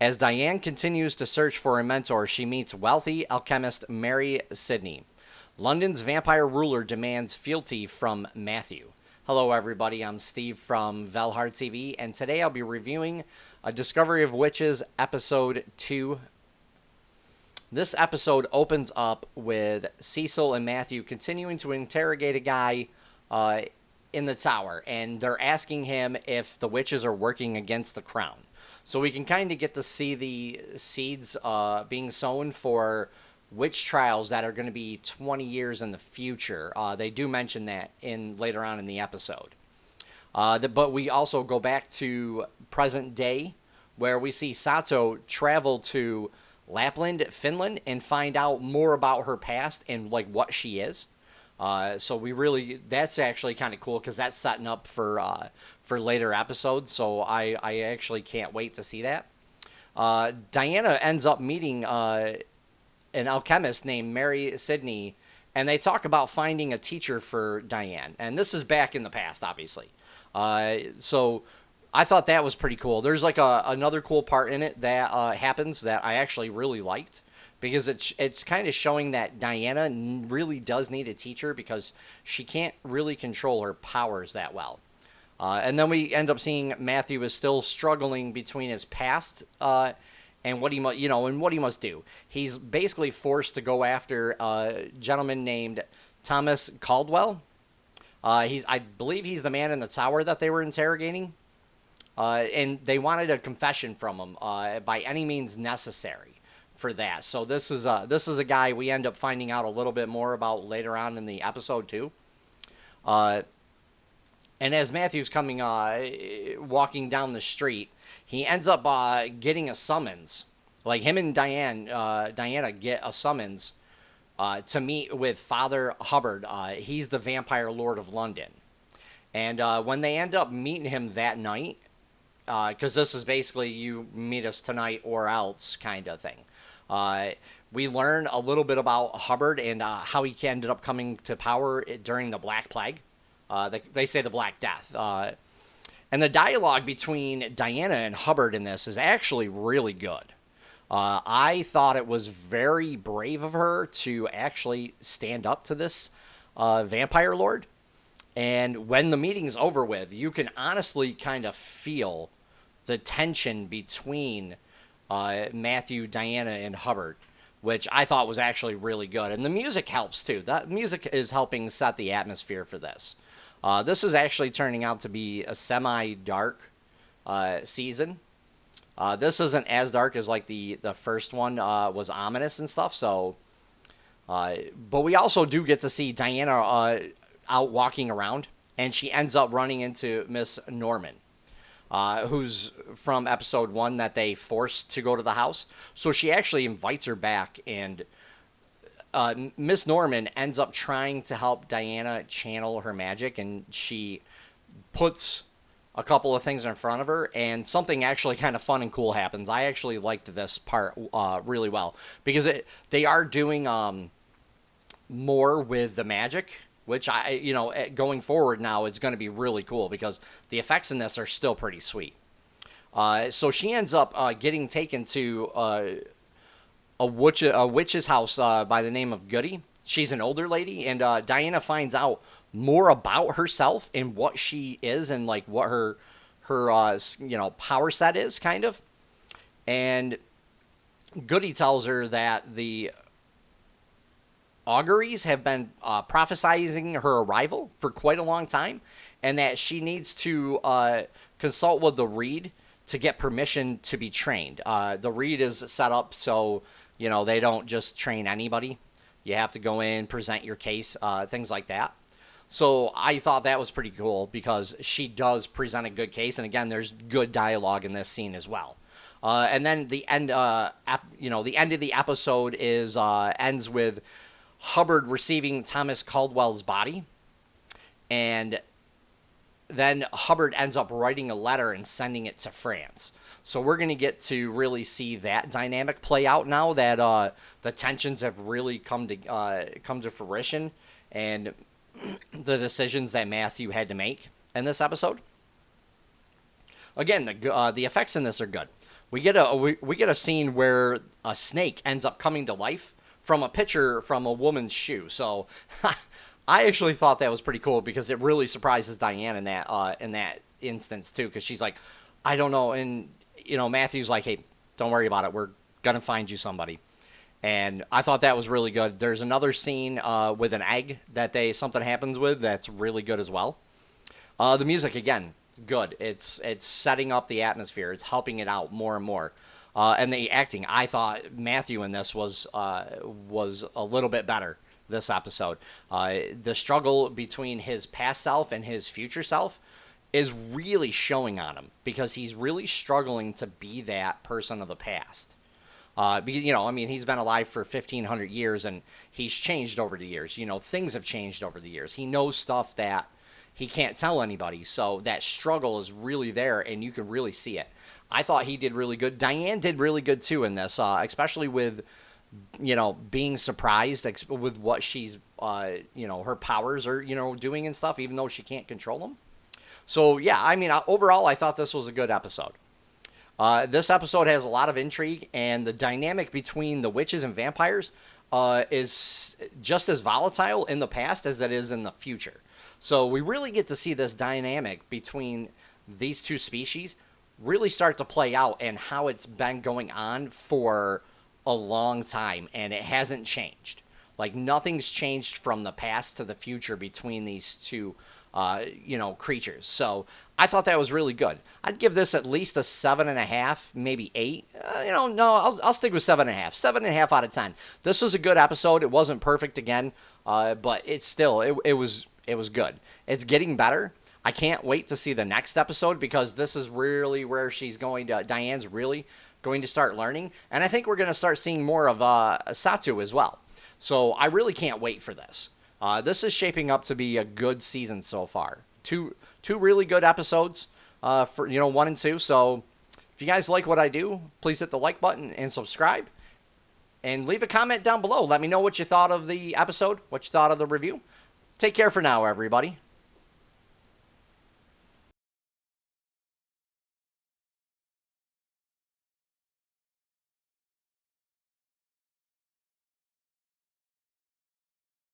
As Diane continues to search for a mentor, she meets wealthy alchemist Mary Sidney. London's vampire ruler demands fealty from Matthew. Hello, everybody. I'm Steve from VALHARTV, and today I'll be reviewing A Discovery of Witches, Episode 2. This episode opens up with Cecil and Matthew continuing to interrogate a guy in the tower, and they're asking him if the witches are working against the crown. So we can kind of get to see the seeds being sown for witch trials that are going to be 20 years in the future. They do mention that in later on in the episode. But we also go back to present day, where we see Sato travel to Lapland, Finland, and find out more about her past and like what she is. So that's actually kind of cool because that's setting up for later episodes. So I actually can't wait to see that. Diana ends up meeting an alchemist named Mary Sidney, and they talk about finding a teacher for Diane. And this is back in the past, obviously. So I thought that was pretty cool. There's like another cool part in it that happens that I actually really liked, because it's kind of showing that Diana really does need a teacher because she can't really control her powers that well. And then we end up seeing Matthew is still struggling between his past and what he must do. He's basically forced to go after a gentleman named Thomas Caldwell. I believe he's the man in the tower that they were interrogating. And they wanted a confession from him by any means necessary for that. So this is a guy we end up finding out a little bit more about later on in the episode too. And as Matthew's coming walking down the street, he ends up getting a summons. Like him and Diana get a summons to meet with Father Hubbard. He's the vampire lord of London. And when they end up meeting him that night, because this is basically you meet us tonight or else kind of thing. We learn a little bit about Hubbard and how he ended up coming to power during the Black Plague. They say the Black Death. And the dialogue between Diana and Hubbard in this is actually really good. I thought it was very brave of her to actually stand up to this vampire lord. And when the meeting's over with, you can honestly kind of feel the tension between Matthew, Diana, and Hubbard, which I thought was actually really good. And the music helps too. That music is helping set the atmosphere for this. This is actually turning out to be a semi-dark season. This isn't as dark as like the first one was ominous and stuff. So, but we also do get to see Diana out walking around, and she ends up running into Miss Norman, who's from episode 1 that they forced to go to the house. So she actually invites her back, and Miss Norman ends up trying to help Diana channel her magic, and she puts a couple of things in front of her, and something actually kind of fun and cool happens. I actually liked this part really well, because they are doing more with the magic, which going forward now is going to be really cool because the effects in this are still pretty sweet. So she ends up getting taken to a witch's house by the name of Goody. She's an older lady, and Diana finds out more about herself and what she is and like what her power set is, kind of. And Goody tells her that the auguries have been prophesizing her arrival for quite a long time, and that she needs to consult with the Reed to get permission to be trained. The Reed is set up so they don't just train anybody. You have to go in, present your case, things like that. So I thought that was pretty cool because she does present a good case, and again, there's good dialogue in this scene as well. And then the end, the end of the episode ends with Hubbard receiving Thomas Caldwell's body, and then Hubbard ends up writing a letter and sending it to France. So we're going to get to really see that dynamic play out now that the tensions have really come to fruition, and the decisions that Matthew had to make in this episode. Again, the effects in this are good. we get a scene where a snake ends up coming to life from a picture from a woman's shoe. So I actually thought that was pretty cool because it really surprises Diane in that instance too, because she's like, I don't know, and Matthew's like, hey, don't worry about it, we're gonna find you somebody. And I thought that was really good. There's another scene with an egg that something happens with that's really good as well. The music again, good. It's setting up the atmosphere. It's helping it out more and more. And the acting, I thought Matthew in this was a little bit better this episode. The struggle between his past self and his future self is really showing on him because he's really struggling to be that person of the past. He's been alive for 1,500 years and he's changed over the years. Things have changed over the years. He knows stuff that he can't tell anybody. So that struggle is really there and you can really see it. I thought he did really good. Diane did really good too in this, especially with, being surprised with what she's, her powers are, doing and stuff, even though she can't control them. So, yeah, overall, I thought this was a good episode. This episode has a lot of intrigue, and the dynamic between the witches and vampires is just as volatile in the past as it is in the future. So we really get to see this dynamic between these two species really start to play out and how it's been going on for a long time, and it hasn't changed. Like, nothing's changed from the past to the future between these two creatures. So I thought that was really good. I'd give this at least a 7.5, maybe 8. No, I'll stick with 7.5. 7.5 out of 10. This was a good episode. It wasn't perfect again, but it's still it was good. It's getting better. I can't wait to see the next episode because this is really where Diane's really going to start learning, and I think we're going to start seeing more of Satu as well. So I really can't wait for this. This is shaping up to be a good season so far. Two really good episodes for 1 and 2. So if you guys like what I do, please hit the like button and subscribe. And leave a comment down below. Let me know what you thought of the episode, what you thought of the review. Take care for now, everybody.